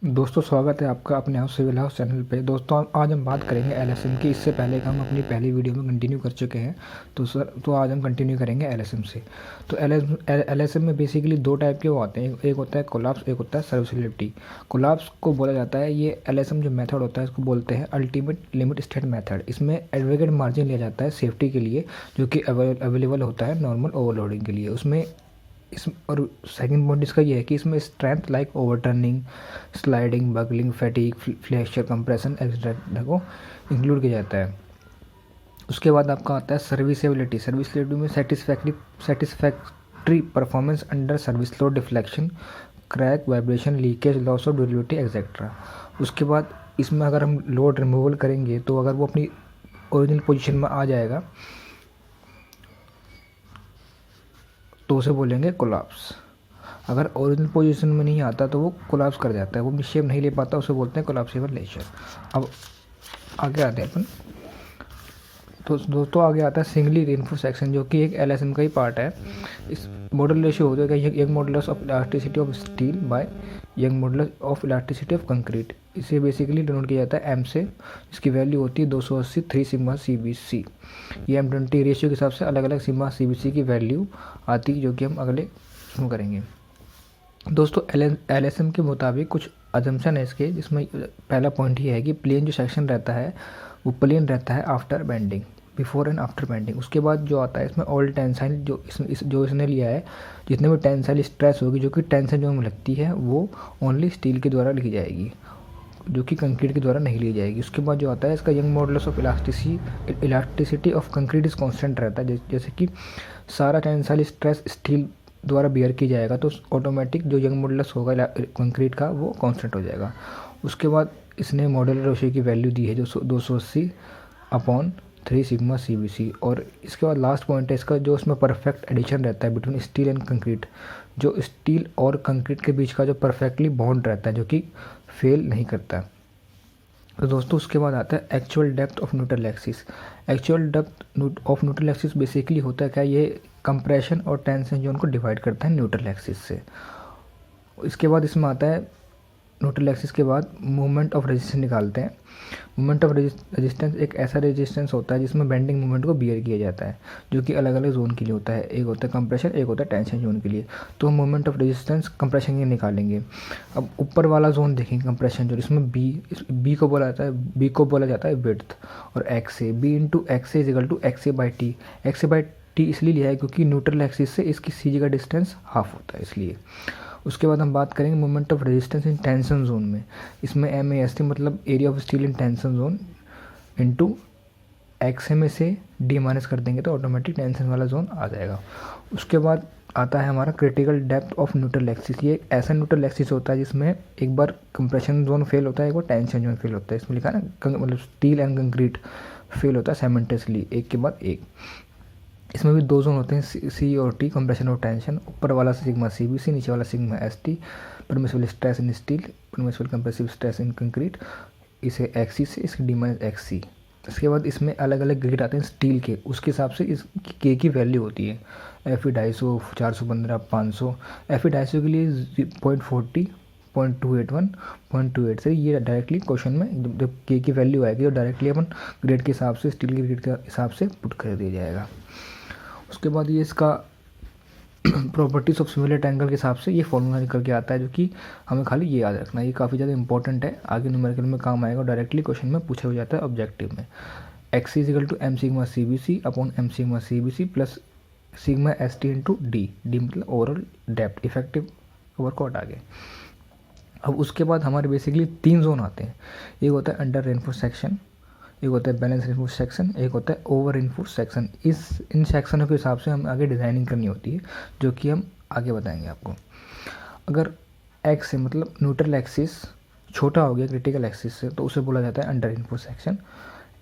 दोस्तों स्वागत है आपका अपने हाउस सिविल हाउस चैनल पे। दोस्तों आज हम बात करेंगे एलएसएम की। इससे पहले हम अपनी पहली वीडियो में कंटिन्यू कर चुके हैं। तो आज हम कंटिन्यू करेंगे एलएसएम से। तो एलएसएम में बेसिकली दो टाइप के वो आते हैं, एक होता है कोलैप्स, एक होता है सर्विसिबिलिटी। कोलैप्स को बोला जाता है, ये एलएसएम जो मेथड होता है इसको बोलते हैं अल्टीमेट लिमिट स्टेट मेथड। इसमें एडवोकेट मार्जिन लिया जाता है सेफ्टी के लिए, जो कि अवेलेबल होता है नॉर्मल ओवरलोडिंग के लिए। उसमें इस और सेकंड पॉइंट इसका ये है कि इसमें strength like overturning, sliding, buckling, fatigue, flexure, compression etcetera को इंक्लूड किया जाता है। उसके बाद आपका आता है सर्विसेबिलिटी। सर्विसेबिलिटी में satisfactory performance under service load, deflection, crack, vibration, leakage, loss of durability etcetera. उसके बाद इसमें अगर हम लोड रिमूवल करेंगे तो अगर वो अपनी ओरिजिनल पोजीशन में आ जाएगा तो उसे बोलेंगे कोलैप्स। अगर ओरिजिनल पोजीशन में नहीं आता तो वो कोलैप्स कर जाता है, वो शेप नहीं ले पाता, उसे बोलते हैं कोलैप्सिबल लेक्चर। अब आगे आते हैं अपन। तो दोस्तों आगे आता है सिंगली रेनफोर्स सेक्शन, जो कि एक एलएसएम का ही पार्ट है। इस मॉडल रेशियो होता है Young modulus of elasticity of steel by Young modulus of elasticity of concrete. इसे बेसिकली डिनोट किया जाता है एम से। इसकी वैल्यू होती है 280 3 सिग्मा CBC। ये M20 रेशियो के हिसाब से अलग अलग सिग्मा CBC की वैल्यू आती है, जो कि हम अगले इसमें करेंगे। दोस्तों एलएसएम के मुताबिक कुछ अजम्पशन है इसके, जिसमें पहला पॉइंट ये है कि प्लेन जो सेक्शन रहता है वो प्लेन रहता है after bending, before and after bending. उसके बाद जो आता है इसमें ऑल टेंसाइल जो इसने लिया है, जितने भी टेंसाइल स्ट्रेस होगी जो कि टेंशन जो में लगती है वो ओनली स्टील के द्वारा लिखी जाएगी, जो कि कंक्रीट के द्वारा नहीं ली जाएगी। उसके बाद जो आता है इसका young modulus of elasticity of concrete is constant रहता है। जैसे कि सारा टेंसाइल स्ट्रेस स्टील द्वारा बियर की जाएगा तो ऑटोमेटिक जो यंग मॉडुलस होगा कंक्रीट का वो कांस्टेंट हो जाएगा। उसके बाद इसने मॉड्यूलर रेशियो की वैल्यू दी है जो 280/3 सिग्मा CBC। और इसके बाद लास्ट पॉइंट है इसका, जो इसमें परफेक्ट एडिशन रहता है बिटवीन स्टील एंड कंक्रीट, जो स्टील और कंक्रीट के बीच का जो परफेक्टली बॉन्ड रहता है, जो कि फेल नहीं करता। तो दोस्तों उसके बाद आता है actual depth of neutral axis. Actual depth of neutral axis basically होता है क्या, ये कंप्रेशन और टेंशन जोन को डिवाइड करता है न्यूट्रल एक्सिस से। इसके बाद इसमें आता है न्यूट्रल एक्सिस के बाद मूवमेंट ऑफ रेजिस्टेंस निकालते हैं। मूवमेंट ऑफ रेजिस्टेंस एक ऐसा रेजिस्टेंस होता है जिसमें बेंडिंग मूवमेंट को बियर किया जाता है, जो कि अलग अलग जोन के लिए होता है। एक होता है कंप्रेशन, एक होता है टेंशन जोन के लिए। तो हम मूवमेंट ऑफ रेजिस्टेंस कंप्रेशन के निकालेंगे। अब ऊपर वाला जोन देखेंगे कंप्रेशन जोन, इसमें बी को बोला जाता है विड्थ, और X A B into X is equal to XA/T। XA/T इसलिए लिया है क्योंकि न्यूट्रल एक्सिस से इसकी CG का डिस्टेंस हाफ होता है, इसलिए। उसके बाद हम बात करेंगे moment of resistance in tension zone में। इसमें MAST मतलब area of steel in tension zone into XA में से D माइनस कर देंगे तो ऑटोमेटिक टेंशन वाला जोन आ जाएगा। उसके बाद आता है हमारा critical depth of neutral axis. ये ऐसा न्यूट्रल एक्सिस होता है जिसमें एक बार कंप्रेशन जोन फेल होता है, एक बार टेंशन जोन फेल होता है। इसमें लिखा है ना, मतलब स्टील एंड कंक्रीट फेल होता है साइमल्टेनियसली, एक के बाद एक। इसमें भी दो जोन होते हैं C और T, कंप्रेशन और टेंशन। ऊपर वाला सिग्मा CBC, नीचे वाला sigma ST। Permissible stress in steel, permissible compressive stress in concrete, इसे XC से, इसके D माइनस XC। इसके बाद इसमें अलग अलग ग्रेड आते हैं स्टील के, उसके हिसाब से इस K की वैल्यू होती है। Fe 250, 415, 500। Fe 250 के लिए 0.40, 0.281, 0.28 से। ये डायरेक्टली क्वेश्चन में जब K की वैल्यू आएगी तो डायरेक्टली अपन ग्रेड के हिसाब से, स्टील के ग्रेड के हिसाब से पुट कर दिया जाएगा। उसके बाद ये इसका प्रॉपर्टीज ऑफ सिमुलेट एंगल के हिसाब से ये फॉर्मूला निकल के आता है, जो कि हमें खाली ये याद रखना है। ये काफ़ी ज़्यादा इंपॉर्टेंट है, आगे न्यूमेरिकल में काम आएगा और डायरेक्टली क्वेश्चन में पूछा हो जाता है ऑब्जेक्टिव में। X is equal to M sigma CBC upon M sigma CBC plus sigma ST into D। D मतलब ओवरऑल डेप्थ, इफेक्टिव वर्कआउट आगे। अब उसके बाद हमारे बेसिकली 3 जोन आते हैं। एक होता है अंडर रेनफोर्स सेक्शन, एक होता है बैलेंस रेनफोर्स सेक्शन, एक होता है ओवर रेनफोर्स सेक्शन। इन सेक्शनों के हिसाब से हम आगे डिज़ाइनिंग करनी होती है, जो कि हम आगे बताएंगे आपको। अगर एक्स से मतलब न्यूट्रल एक्सिस छोटा हो गया क्रिटिकल एक्सिस से तो उसे बोला जाता है अंडर रेनफोर्स सेक्शन।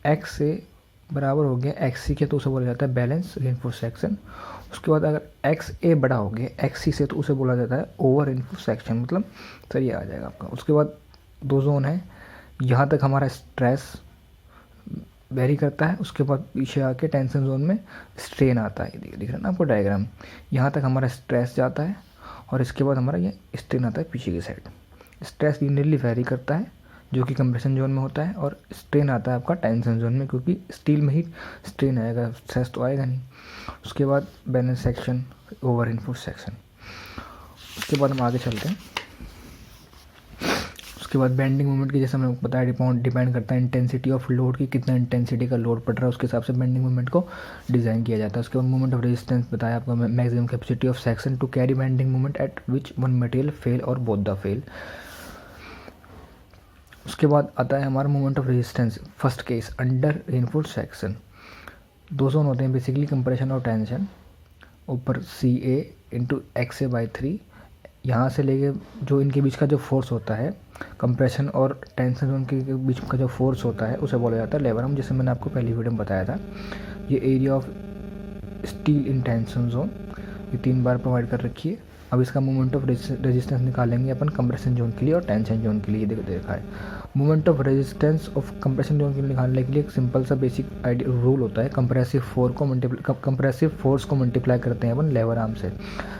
एक्स से बराबर हो गया XC के तो उसे बोला जाता है बैलेंस रेनफोर्स सेक्शन। उसके बाद अगर XA बड़ा हो गया XC से तो उसे बोला जाता है ओवर रेनफोर्स सेक्शन, मतलब सर ये आ जाएगा आपका। उसके बाद 2 जोन है, यहाँ तक हमारा स्ट्रेस वेरी करता है, उसके बाद पीछे आके टेंशन जोन में स्ट्रेन आता है। दिख रहा है ना आपको डायग्राम, यहाँ तक हमारा स्ट्रेस जाता है और इसके बाद हमारा ये स्ट्रेन आता है पीछे की साइड। स्ट्रेस लीनियरली वैरी करता है जो कि कंप्रेशन जोन में होता है, और स्ट्रेन आता है आपका टेंशन जोन में, क्योंकि स्टील में ही स्ट्रेन आएगा, स्ट्रेस तो आएगा नहीं। उसके बाद balance section, over enforce section. उसके बाद हम आगे चलते हैं। उसके बाद बेंडिंग मोमेंट की, जैसे हमने बताया, डिपेंड करता है इंटेंसिटी ऑफ लोड की, कितना इंटेंसिटी का लोड पड़ रहा है, उसके हिसाब से बेंडिंग मोमेंट को डिज़ाइन किया जाता है। उसके बाद मोमेंट ऑफ रेजिस्टेंस बताया आपको, maximum capacity of section two carry bending moment at which one material fail और बोथ द फेल। उसके बाद आता है हमारा moment of resistance. First case under reinforce section, दो जोन होते हैं बेसिकली, कंप्रेशन और टेंशन। ऊपर सी ए इंटू एक्स ए बाई 3, यहाँ से लेके जो इनके बीच का जो फोर्स होता है, कंप्रेशन और टेंशन जोन के बीच का जो फोर्स होता है, उसे बोला जाता है लेवर आर्म, जैसे मैंने आपको पहली वीडियो में बताया था। ये area of steel in tension zone, ये 3 बार प्रोवाइड कर रखी है। अब इसका मोमेंट ऑफ रेजिस्टेंस निकालेंगे अपन कंप्रेशन जोन के लिए और टेंशन जोन के लिए। देखा है moment of resistance of compression zone के लिए निकालने के लिए एक सिंपल सा बेसिक रूल होता है, कंप्रेसिव फोर्स को मल्टीप्लाई करते हैं अपन लेवर आर्म से।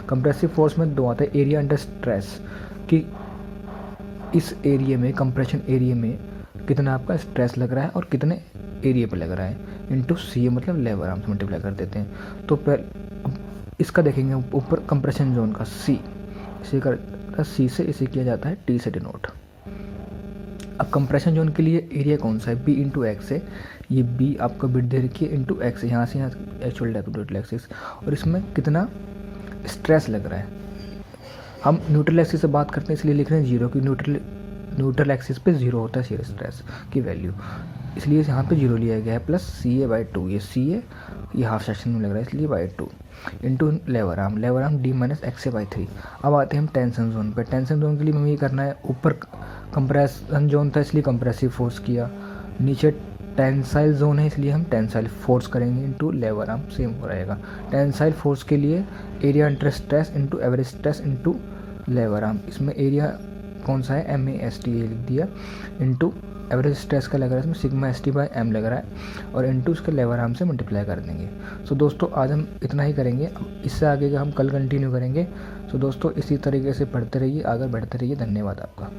कंप्रेसिव फोर्स में 2 आते हैं, एरिया अंडर स्ट्रेस, कि इस एरिया में, कंप्रेशन एरिया में कितना आपका स्ट्रेस लग रहा है और कितने एरिया पे लग रहा है, इंटू सी ए, मतलब लेवर आर्म से मल्टीप्लाई कर देते हैं। तो इसका देखेंगे ऊपर कंप्रेशन जोन का सी, सी से इसे किया जाता है टी से डिनोट। अब कंप्रेशन जोन के लिए एरिया कौन सा है, बी इंटू एक्स है, ये बी आपका बिट दे रखी है, इंटू एक्स, यहाँ से यहाँ एक्चुअल डेप्थ एक्सिस, और इसमें कितना स्ट्रेस लग रहा है। हम न्यूट्रल एक्सिस से बात करते हैं इसलिए लिख रहे हैं 0, कि न्यूट्रल एक्सिस पे 0 होता है शेयर स्ट्रेस की वैल्यू, इसलिए यहाँ पे 0 लिया गया है, प्लस सी ए बाई 2, ये सी ए ये हाफ सेक्शन में लग रहा है इसलिए by 2, into lever arm D minus X A by 3। अब आते हैं हम टेंशन जोन पे। टेंशन जोन के लिए हमें ये करना है, ऊपर कंप्रेशन जोन था इसलिए कंप्रेसिव फोर्स किया, नीचे टेंसाइल जोन है इसलिए हम टेंसाइल फोर्स करेंगे, इंटू लेवर आर्म सेम हो रहेगा। टेंसाइल फोर्स के लिए area under stress into average stress into lever arm, इसमें एरिया कौन सा है, MAST लिख दिया, इंटू एवरेज स्ट्रेस का लग रहा है इसमें सिग्मा ST बाई M लग रहा है, और इंटू उसके लेवर आर्म से मल्टीप्लाई कर देंगे। सो दोस्तों आज हम इतना ही करेंगे, इससे आगे का हम कल कंटिन्यू करेंगे। सो दोस्तों इसी तरीके से पढ़ते रहिए, आगे बढ़ते रहिए। धन्यवाद आपका।